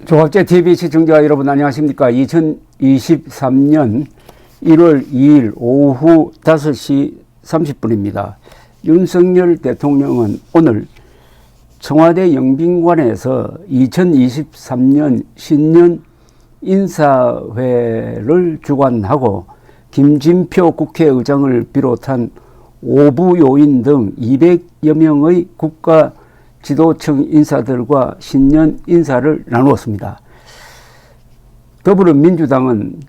조합제TV 시청자 여러분 안녕하십니까. 2023년 1월 2일 오후 5시 30분입니다. 윤석열 대통령은 오늘 청와대 영빈관에서 2023년 신년 인사회를 주관하고 김진표 국회의장을 비롯한 5부 요인 등 200여 명의 국가 지도층 인사들과 신년 인사를 나누었습니다. 더불어민주당은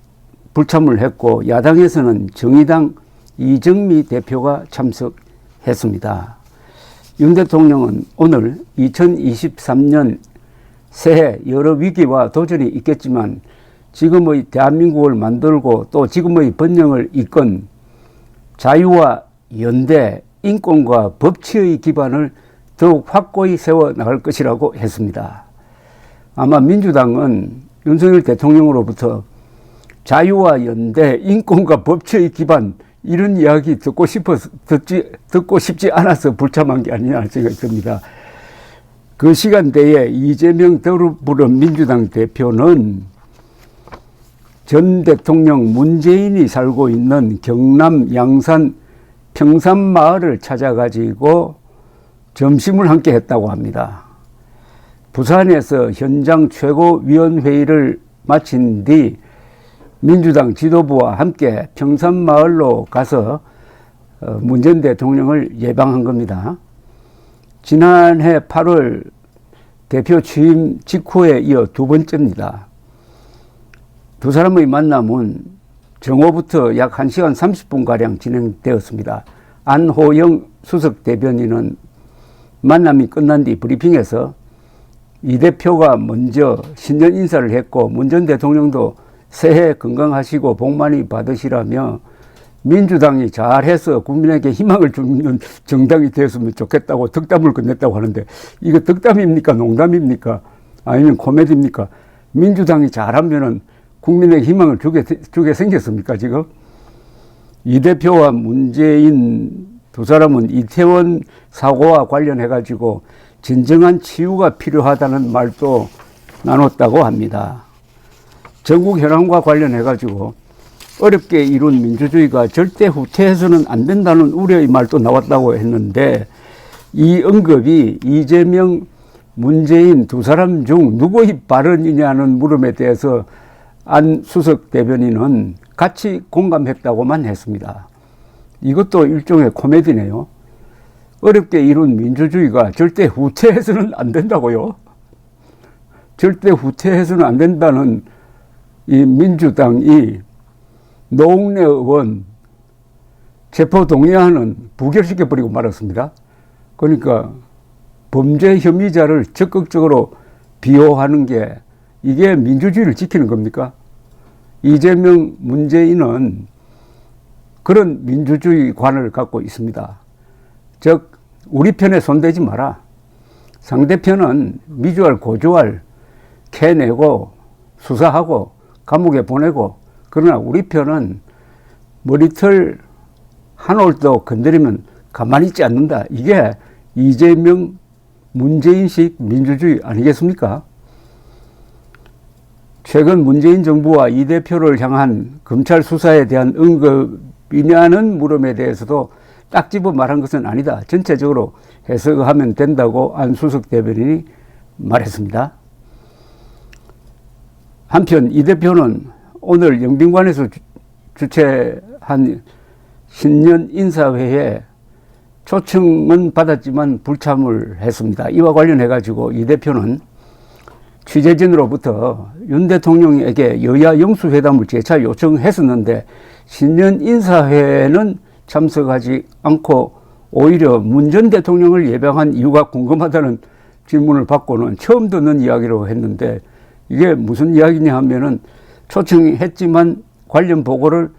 불참을 했고 야당에서는 정의당 이정미 대표가 참석했습니다. 윤 대통령은 오늘 2023년 새해 여러 위기와 도전이 있겠지만 지금의 대한민국을 만들고 또 지금의 번영을 이끈 자유와 연대, 인권과 법치의 기반을 더욱 확고히 세워나갈 것이라고 했습니다. 아마 민주당은 윤석열 대통령으로부터 자유와 연대, 인권과 법치의 기반 이런 이야기 듣고 싶지 않아서 불참한 게 아니냐 생각이 듭니다. 그 시간대에 이재명 더불어민주당 대표는 전 대통령 문재인이 살고 있는 경남 양산 평산마을을 찾아가지고 점심을 함께 했다고 합니다. 부산에서 현장 최고위원회의를 마친 뒤 민주당 지도부와 함께 평산마을로 가서 문 전 대통령을 예방한 겁니다. 지난해 8월 대표 취임 직후에 이어 두 번째입니다. 두 사람의 만남은 정오부터 약 1시간 30분가량 진행되었습니다. 안호영 수석 대변인은 만남이 끝난 뒤 브리핑에서 이 대표가 먼저 신년 인사를 했고 문 전 대통령도 새해 건강하시고 복 많이 받으시라며 민주당이 잘해서 국민에게 희망을 주는 정당이 되었으면 좋겠다고 덕담을 건넸다고 하는데 이거 덕담입니까? 농담입니까? 아니면 코미디입니까? 민주당이 잘하면은 국민에게 희망을 주게 생겼습니까 지금? 이 대표와 문재인 두 사람은 이태원 사고와 관련해 가지고 진정한 치유가 필요하다는 말도 나눴다고 합니다. 전국 현황과 관련해 가지고 어렵게 이룬 민주주의가 절대 후퇴해서는 안 된다는 우려의 말도 나왔다고 했는데 이 언급이 이재명, 문재인 두 사람 중 누구의 발언이냐는 물음에 대해서 안 수석 대변인은 같이 공감했다고만 했습니다. 이것도 일종의 코미디네요. 어렵게 이룬 민주주의가 절대 후퇴해서는 안 된다고요. 절대 후퇴해서는 안 된다는 이 민주당이 노웅래 의원 체포 동의안은 부결시켜버리고 말았습니다. 그러니까 범죄 혐의자를 적극적으로 비호하는 게 이게 민주주의를 지키는 겁니까? 이재명, 문재인은 그런 민주주의관을 갖고 있습니다. 즉 우리 편에 손대지 마라. 상대편은 미주알 고주알 캐내고 수사하고 감옥에 보내고 그러나 우리 편은 머리털 한 올도 건드리면 가만히 있지 않는다. 이게 이재명, 문재인식 민주주의 아니겠습니까? 최근 문재인 정부와 이 대표를 향한 검찰 수사에 대한 언급이냐는 물음에 대해서도 딱 집어 말한 것은 아니다. 전체적으로 해석하면 된다고 안수석 대변인이 말했습니다. 한편 이 대표는 오늘 영빈관에서 주최한 신년 인사회에 초청은 받았지만 불참을 했습니다. 이와 관련해 가지고 이 대표는 취재진으로부터 윤 대통령에게 여야 영수회담을 재차 요청했었는데 신년 인사회에는 참석하지 않고 오히려 문 전 대통령을 예방한 이유가 궁금하다는 질문을 받고는 처음 듣는 이야기라고 했는데 이게 무슨 이야기냐 하면은 초청했지만 관련 보고를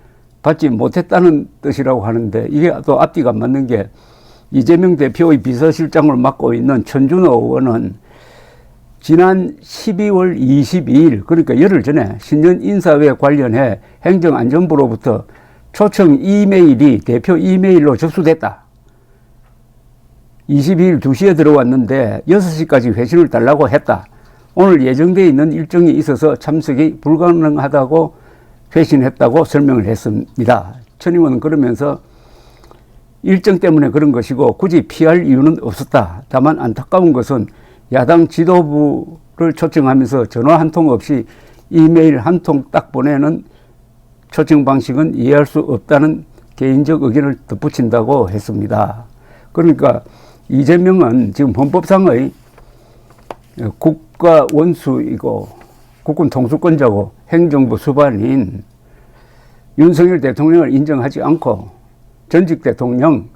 받지 못했다는 뜻이라고 하는데 이게 또 앞뒤가 안 맞는 게 이재명 대표의 비서실장을 맡고 있는 천준호 의원은 지난 12월 22일 그러니까 열흘 전에 신년 인사회 관련해 행정안전부로부터 초청 이메일이 대표 이메일로 접수됐다. 22일 2시에 들어왔는데 6시까지 회신을 달라고 했다. 오늘 예정되어 있는 일정이 있어서 참석이 불가능하다고 회신했다고 설명을 했습니다. 천 의원은 그러면서 일정 때문에 그런 것이고 굳이 피할 이유는 없었다. 다만 안타까운 것은 야당 지도부를 초청하면서 전화 한 통 없이 이메일 한 통 딱 보내는 초청 방식은 이해할 수 없다는 개인적 의견을 덧붙인다고 했습니다. 그러니까 이재명은 지금 헌법상의 국가 원수이고 국군 통수권자고 행정부 수반인 윤석열 대통령을 인정하지 않고 전직 대통령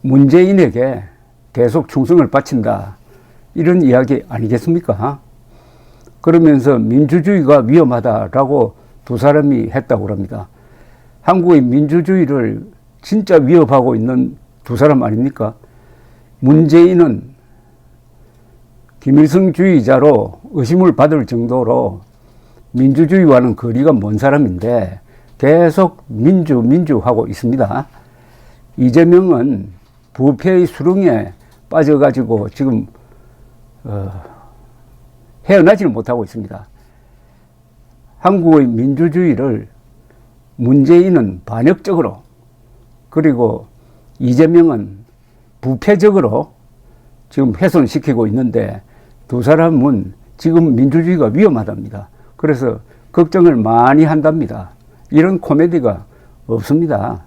문재인에게 계속 충성을 바친다. 이런 이야기 아니겠습니까? 그러면서 민주주의가 위험하다라고 두 사람이 했다고 합니다. 한국의 민주주의를 진짜 위협하고 있는 두 사람 아닙니까? 문재인은 김일성주의자로 의심을 받을 정도로 민주주의와는 거리가 먼 사람인데 계속 민주하고 있습니다. 이재명은 부패의 수렁에 빠져가지고 지금 헤어나지를 못하고 있습니다. 한국의 민주주의를 문재인은 반역적으로 그리고 이재명은 부패적으로 지금 훼손시키고 있는데 두 사람은 지금 민주주의가 위험하답니다. 그래서 걱정을 많이 한답니다. 이런 코미디가 없습니다.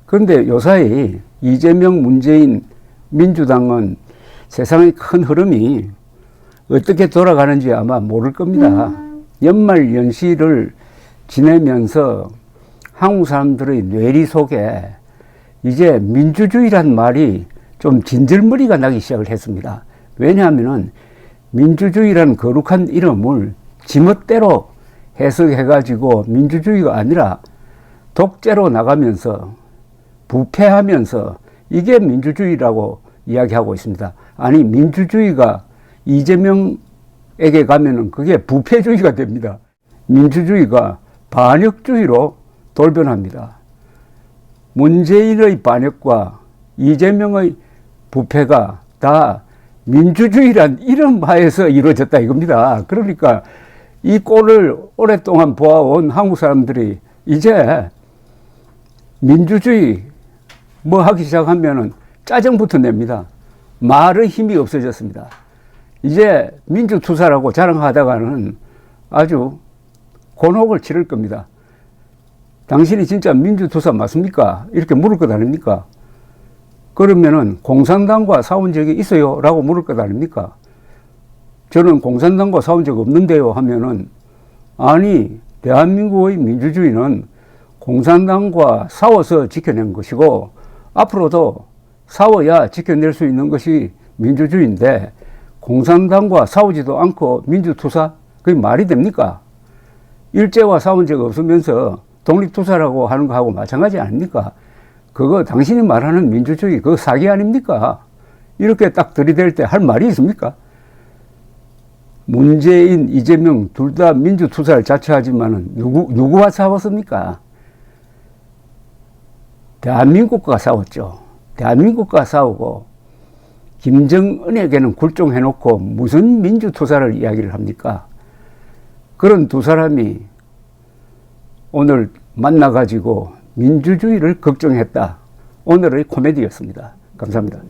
그런데 요사이 이재명, 문재인, 민주당은 세상의 큰 흐름이 어떻게 돌아가는지 아마 모를 겁니다. 연말 연시를 지내면서 한국 사람들의 뇌리 속에 이제 민주주의란 말이 좀 진절머리가 나기 시작을 했습니다. 왜냐하면은 민주주의라는 거룩한 이름을 지멋대로 해석해가지고 민주주의가 아니라 독재로 나가면서 부패하면서 이게 민주주의라고 이야기하고 있습니다. 아니 민주주의가 이재명에게 가면은 그게 부패주의가 됩니다. 민주주의가 반역주의로 돌변합니다. 문재인의 반역과 이재명의 부패가 다 민주주의란 이름 하에서 이루어졌다 이겁니다. 그러니까 이 꼴을 오랫동안 보아온 한국 사람들이 이제 민주주의 뭐 하기 시작하면은 짜증부터 냅니다. 말의 힘이 없어졌습니다. 이제 민주투사라고 자랑하다가는 아주 곤혹을 치를 겁니다. 당신이 진짜 민주투사 맞습니까? 이렇게 물을 것 아닙니까? 그러면은 공산당과 싸운 적이 있어요? 라고 물을 것 아닙니까? 저는 공산당과 싸운 적 없는데요 하면은 아니 대한민국의 민주주의는 공산당과 싸워서 지켜낸 것이고 앞으로도 싸워야 지켜낼 수 있는 것이 민주주의인데 공산당과 싸우지도 않고 민주투사? 그게 말이 됩니까? 일제와 싸운 적 없으면서 독립투사라고 하는 거하고 마찬가지 아닙니까? 그거 당신이 말하는 민주주의 그거 사기 아닙니까? 이렇게 딱 들이댈 때 할 말이 있습니까? 문재인, 이재명 둘 다 민주투사를 자처하지만은 누구와 싸웠습니까? 대한민국과 싸웠죠. 대한민국과 싸우고 김정은에게는 굴종해놓고 무슨 민주투사를 이야기를 합니까? 그런 두 사람이 오늘 만나가지고 민주주의를 걱정했다. 오늘의 코미디였습니다. 감사합니다.